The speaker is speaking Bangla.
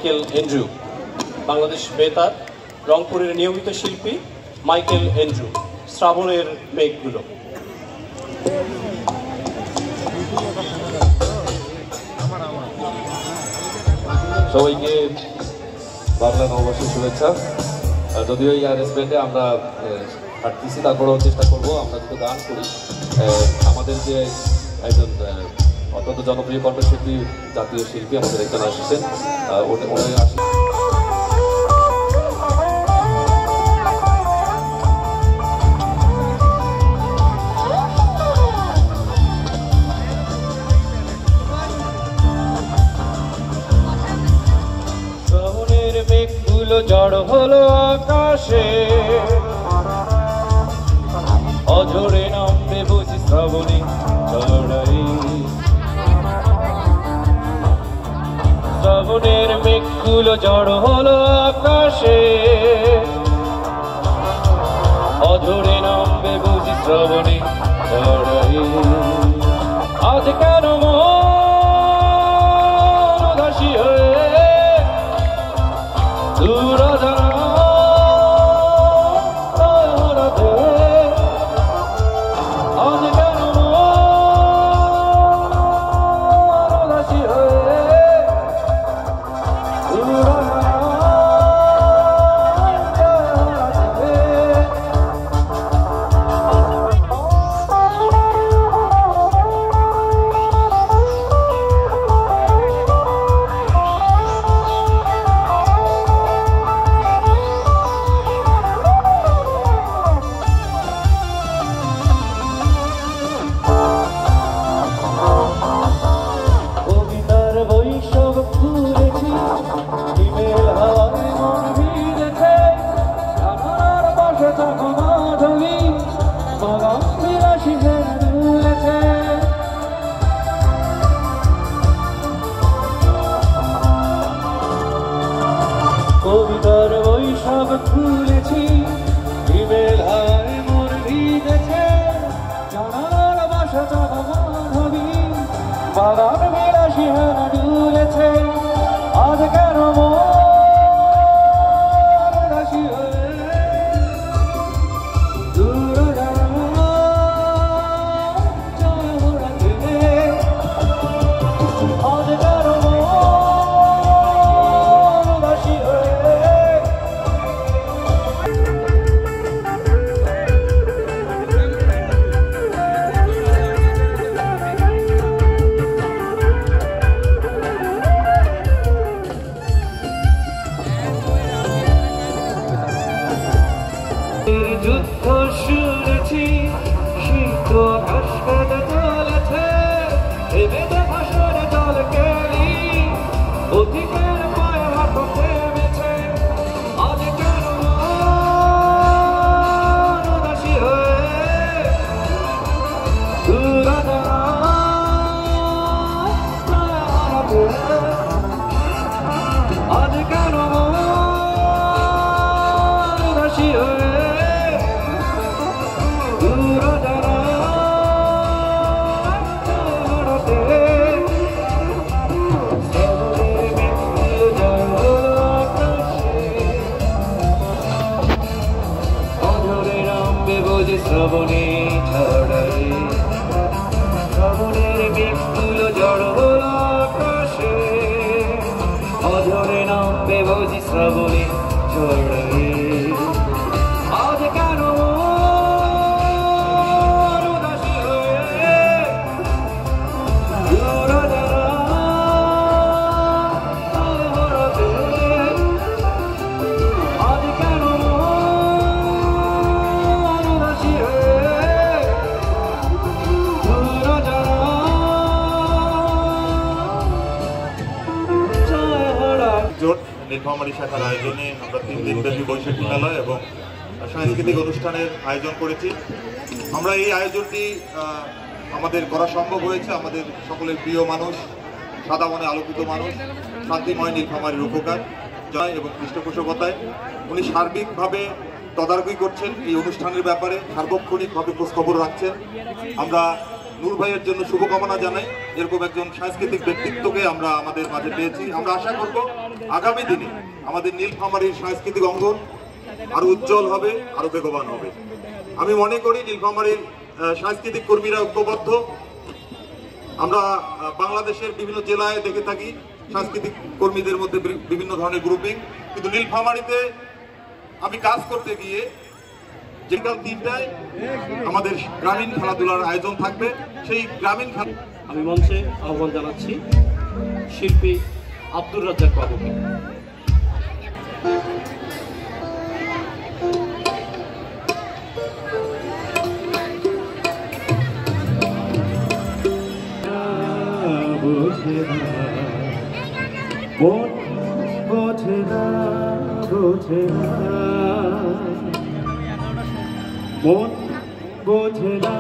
মাইকেল এন্ড্রু, বাংলাদেশ বেতার রংপুরের নিয়মিত শিল্পী মাইকেল এন্ড্রু, শ্রাবণের মেঘগুলো। সবাইকে বাংলা নববর্ষের শুভেচ্ছা। যদিও এই আরএস ব্যান্ডে আমরা হাঁটতেছি, তারপরেও চেষ্টা করবো আমরা যদি গান করি। আমাদের যে একজন অত্যন্ত জনপ্রিয় কণ্ঠশিল্পী, জাতীয় শিল্পী আমাদের একজন আসছেন, উনি আসেন। শ্রাবণের মেঘগুলো জড় হলো আকাশে, অঝরে নামবে বুঝি শ্রাবণী চড়াই। শ্রাবণের মেঘগুলো জড় হলো আকাশে, অঝরে নামবে বুঝি শ্রাবণী চড়াই। আজ কেন মন উদাসী হয়ে দূর কবিতার বৈশাখ খুলেছি, হিমেল হায় মন ভিজেছে, জানালার বাসা চাপা মাধবী, বাগান বিলাসী হেনা দুলেছে। আজ কেন মন উদাসী হয়ে দূর যুদ্ধ শুনেছি, শীত আকাশ কেটে চলেছে, এবেদে ভাষণ জল কেলি, অধিকের পায়ে হাত থেমেছে। আজ কেন উদাসী হয়ে দূর আজ কেন উদাসী হয়ে শ্রাবণী ছড়াই। শ্রাবণের মেঘগুলো জড় হলো আকাশে, অঝরে নামবে বুঝি শ্রাবণী ছড়াই। আজ কেন উদাসী হয়ে দূর আজ কেন নীলফামারী শাখার আয়োজনে আমরা 3 দিনব্যাপী বৈশাখী মেলা এবং সাংস্কৃতিক অনুষ্ঠানের আয়োজন করেছি। আমরা এই আয়োজনটি আমাদের করা সম্ভব হয়েছে আমাদের সকলের প্রিয় মানুষ, সাদা মনে আলোকিত মানুষ, শান্তিময় নীলফামারীর উপকার জয় এবং পৃষ্ঠপোষকতায় উনি সার্বিকভাবে তদারকি করছেন এই অনুষ্ঠানের ব্যাপারে, সার্বক্ষণিকভাবে খোঁজখবর রাখছেন। আমরা নূর ভাইয়ের জন্য শুভকামনা জানাই। এরকম একজন সাংস্কৃতিক ব্যক্তিত্বকে আমরা আমাদের মাঝে পেয়েছি। আমরা আশা করব আগামী দিনে আমাদের নীলফামারীর সাংস্কৃতিক অঙ্গন আরো উজ্জ্বল হবে, আরো বেগবান হবে। আমি মনে করি নীলফামারীর সাংস্কৃতিক কর্মীরা ঐক্যবদ্ধ। আমরা বাংলাদেশের বিভিন্ন জেলায় দেখে থাকি সাংস্কৃতিক কর্মীদের মধ্যে বিভিন্ন ধরনের গ্রুপিং, কিন্তু নীলফামারীতে আমি কাজ করতে গিয়ে বিকাল 3টায় আমাদের গ্রামীণ খেলাধুলার আয়োজন থাকবে। সেই গ্রামীণ খেলা আমি মঞ্চে আহ্বান জানাচ্ছি শিল্পী আব্দুর রাজ্জাক বাবুকে। মন বোঝে না